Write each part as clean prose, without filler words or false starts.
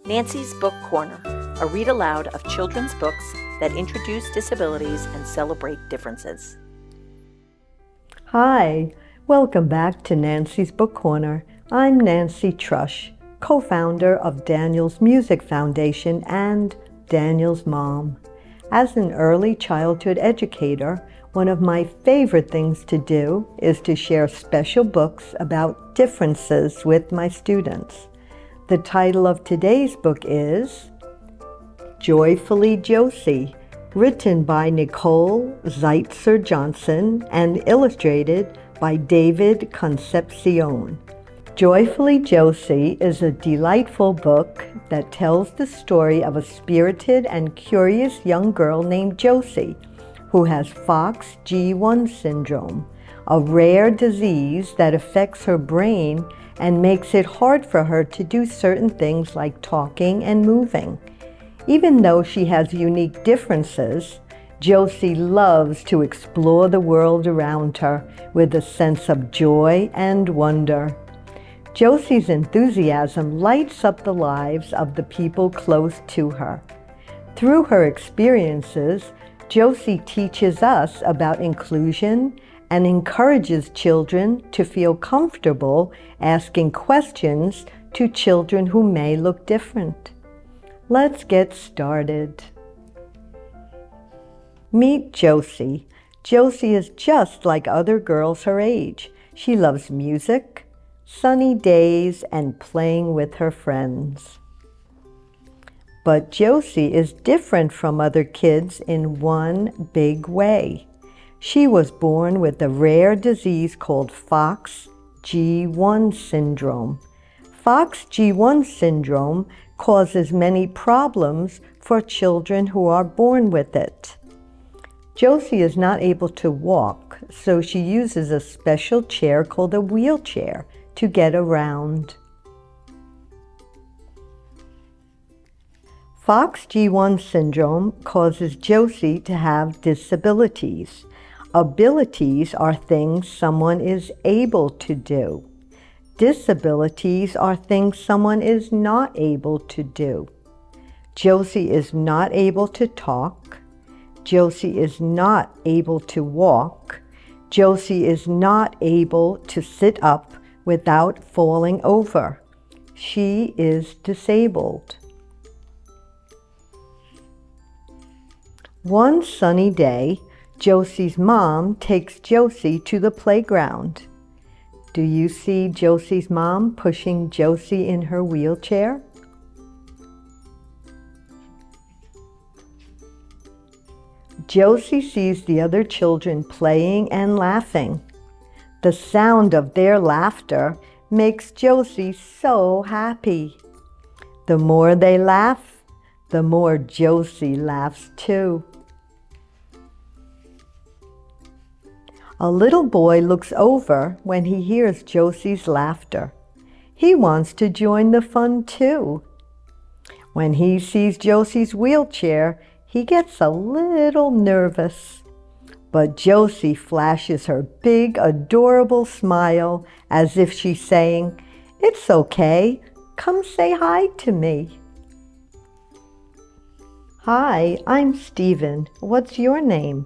Nancy's Book Corner, a read-aloud of children's books that introduce disabilities and celebrate differences. Hi, welcome back to Nancy's Book Corner. I'm Nancy Trush, co-founder of Daniel's Music Foundation and Daniel's mom. As an early childhood educator, one of my favorite things to do is to share special books about differences with my students. The title of today's book is Joyfully Josie, written by Nicole Johnson and illustrated by David Concepcion. Joyfully Josie is a delightful book that tells the story of a spirited and curious young girl named Josie who has FOXG1 syndrome, a rare disease that affects her brain and makes it hard for her to do certain things like talking and moving. Even though she has unique differences, Josie loves to explore the world around her with a sense of joy and wonder. Josie's enthusiasm lights up the lives of the people close to her. Through her experiences, Josie teaches us about inclusion and encourages children to feel comfortable asking questions to children who may look different. Let's get started. Meet Josie. Josie is just like other girls her age. She loves music, sunny days, and playing with her friends. But Josie is different from other kids in one big way. She was born with a rare disease called FOXG1 syndrome. FOXG1 syndrome causes many problems for children who are born with it. Josie is not able to walk, so she uses a special chair called a wheelchair to get around. FOXG1 syndrome causes Josie to have disabilities. Abilities are things someone is able to do. Disabilities are things someone is not able to do. Josie is not able to talk. Josie is not able to walk. Josie is not able to sit up without falling over. She is disabled. One sunny day, Josie's mom takes Josie to the playground. Do you see Josie's mom pushing Josie in her wheelchair? Josie sees the other children playing and laughing. The sound of their laughter makes Josie so happy. The more they laugh, the more Josie laughs too. A little boy looks over when he hears Josie's laughter. He wants to join the fun too. When he sees Josie's wheelchair, he gets a little nervous. But Josie flashes her big, adorable smile as if she's saying, "It's okay, come say hi to me." "Hi, I'm Steven. What's your name?"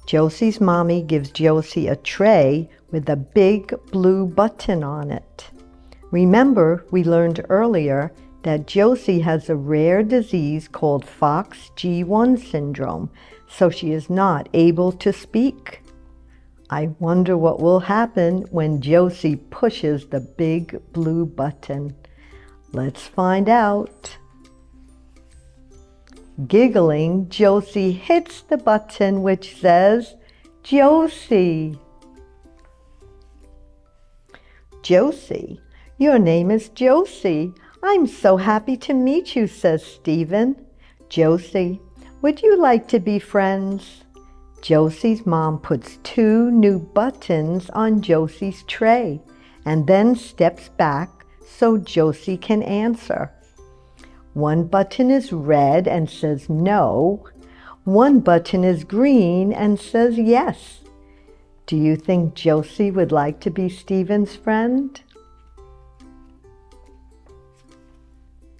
Josie's mommy gives Josie a tray with a big blue button on it. Remember, we learned earlier that Josie has a rare disease called FOXG1 syndrome, so she is not able to speak. I wonder what will happen when Josie pushes the big blue button. Let's find out. Giggling, Josie hits the button which says, "Josie." "Josie, your name is Josie. I'm so happy to meet you," says Steven. "Josie, would you like to be friends?" Josie's mom puts 2 new buttons on Josie's tray and then steps back so Josie can answer. One button is red and says no. One button is green and says yes. Do you think Josie would like to be Steven's friend?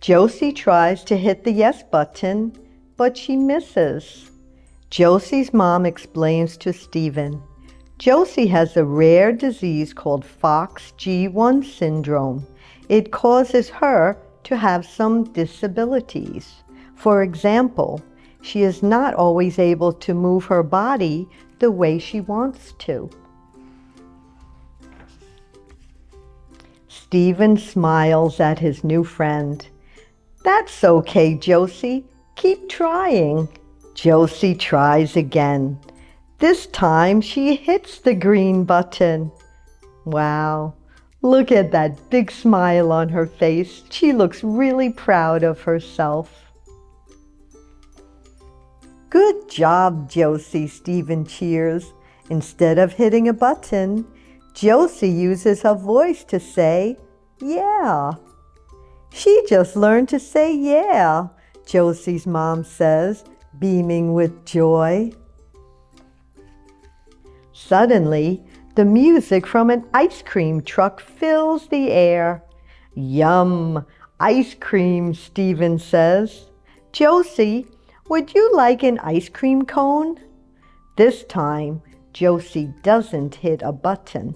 Josie tries to hit the yes button, but she misses. Josie's mom explains to Stephen, Josie has a rare disease called FOXG1 syndrome. It causes her to have some disabilities. For example, she is not always able to move her body the way she wants to. Stephen smiles at his new friend. That's okay, Josie. Keep trying. Josie tries again. This time she hits the green button. Wow, look at that big smile on her face. She looks really proud of herself. Good job, Josie, Stephen cheers. Instead of hitting a button, Josie uses her voice to say, yeah. She just learned to say yeah, Josie's mom says, beaming with joy. Suddenly, the music from an ice cream truck fills the air. Yum, ice cream, Stephen says. Josie, would you like an ice cream cone? This time, Josie doesn't hit a button.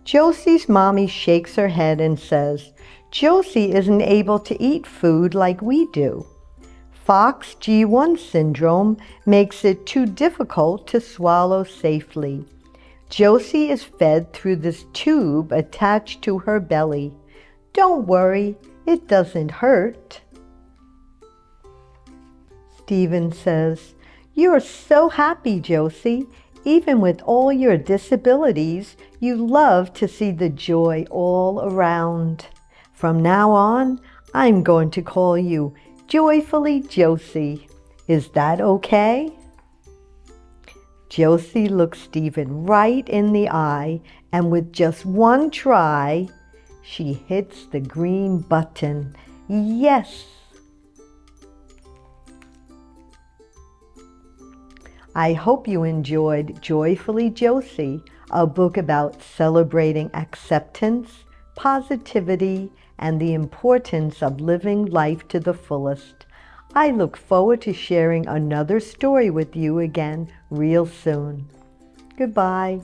Josie's mommy shakes her head and says, Josie isn't able to eat food like we do. FOXG1 syndrome makes it too difficult to swallow safely. Josie is fed through this tube attached to her belly. Don't worry, it doesn't hurt. Stephen says, You're so happy, Josie. Even with all your disabilities, you love to see the joy all around. From now on, I'm going to call you Joyfully Josie. Is that okay? Josie looks Stephen right in the eye, and with just one try, she hits the green button. Yes! I hope you enjoyed Joyfully Josie, a book about celebrating acceptance, positivity, and the importance of living life to the fullest. I look forward to sharing another story with you again real soon. Goodbye.